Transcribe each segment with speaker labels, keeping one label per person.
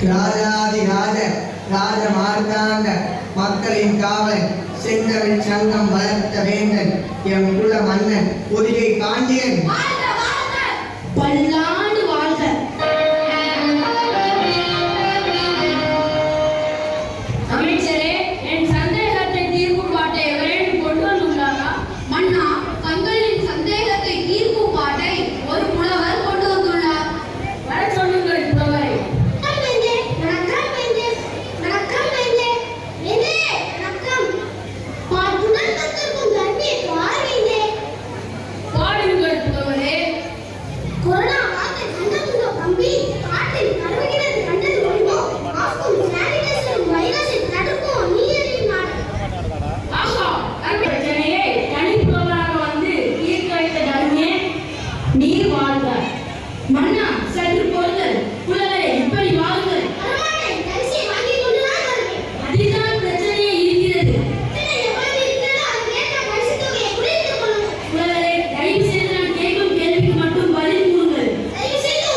Speaker 1: ராஜாதிராஜ ராஜ மார்த்தாண்ட மக்களின் காவல் செந்தமிழ் சங்கம் வளர்த்த வேந்தன் எம் குல மன்னன் பொதிகை பாண்டியன்
Speaker 2: பல்லாண்டு வாழ்க. அமைச்சரே, என் சந்தேகத்தை தீர்க்கும் பாட்டை எவரேனும் கொண்டு வந்துள்ளாரா?
Speaker 3: மன்னா, தங்களின் சந்தேகத்தை தீர்க்கும் பாட்டை ஒரு புலவர் கொண்டு வந்துள்ளார்.
Speaker 2: வர சொல்லுங்கள் புலவரை. பாடுங்கள் புலவரே.
Speaker 3: கொரோனா வார்த்தை கண்டதுண்டோ தம்பி? காட்டில் கருவுகிறது கண்டது ஒழிவோ? மாஸ்கும் சானிடைசரும் வைரஸை தடுப்போம் நீரின் நாடு.
Speaker 2: ஆஹா, அந்த பிரச்சனையை தனிப்புலவராக வந்து தீர்க்க வைத்த தர்மே நீர் வாழ்க. மன்னா, சற்று பொறுங்கள். புலவரை இப்படி வாருங்கள்.
Speaker 3: பரவாயில்லை, தரிசியை வாங்கிக் கொண்டு நான் வருவேன்.
Speaker 2: அதில்தான் பிரச்சனையே இருக்கிறது.
Speaker 3: எவ்வளவு இருக்கிறதோ அதற்கேற்ற பரிசு தொகையை குறைத்துக் கொள்ளுங்கள்.
Speaker 2: புலவரை, தயவு செய்து நான் கேட்கும் கேள்விக்கு மட்டும் பதில் கூறுங்கள்.
Speaker 3: தயவு செய்து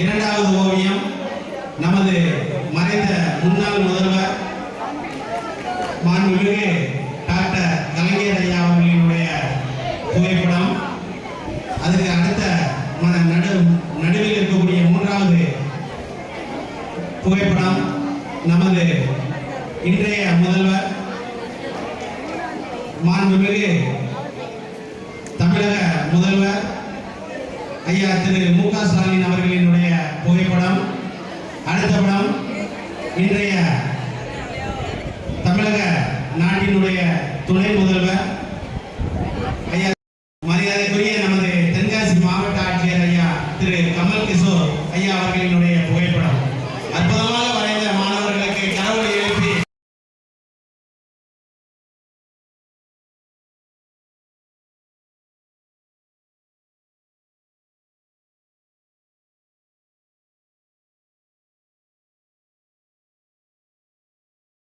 Speaker 4: இரண்டாவது ஓவியம் நமது மறைந்த முன்னாள் முதல்வர் மாண்புமிகு டாக்டர் கலைஞர் ஐயா அவர்களினுடைய புகைப்படம். அதுக்கு அடுத்த நடுவில் இருக்கக்கூடிய மூன்றாவது புகைப்படம் நமது இன்றைய முதல்வர் மாண்புமிகு தமிழக முதல்வர் ஐயா திரு மு க ஸ்டாலின் அவர்களினுடைய புகைப்படம். அடுத்த படம் இன்றைய தமிழக நாட்டினுடைய துணை முதல்வர் ஐயா மரியாதைக்குரிய நமது தென்காசி மாவட்ட ஆட்சியர் ஐயா திரு கமல் கிஷோர் ஐயா அவர்களினுடைய புகைப்படம் அற்புதமாக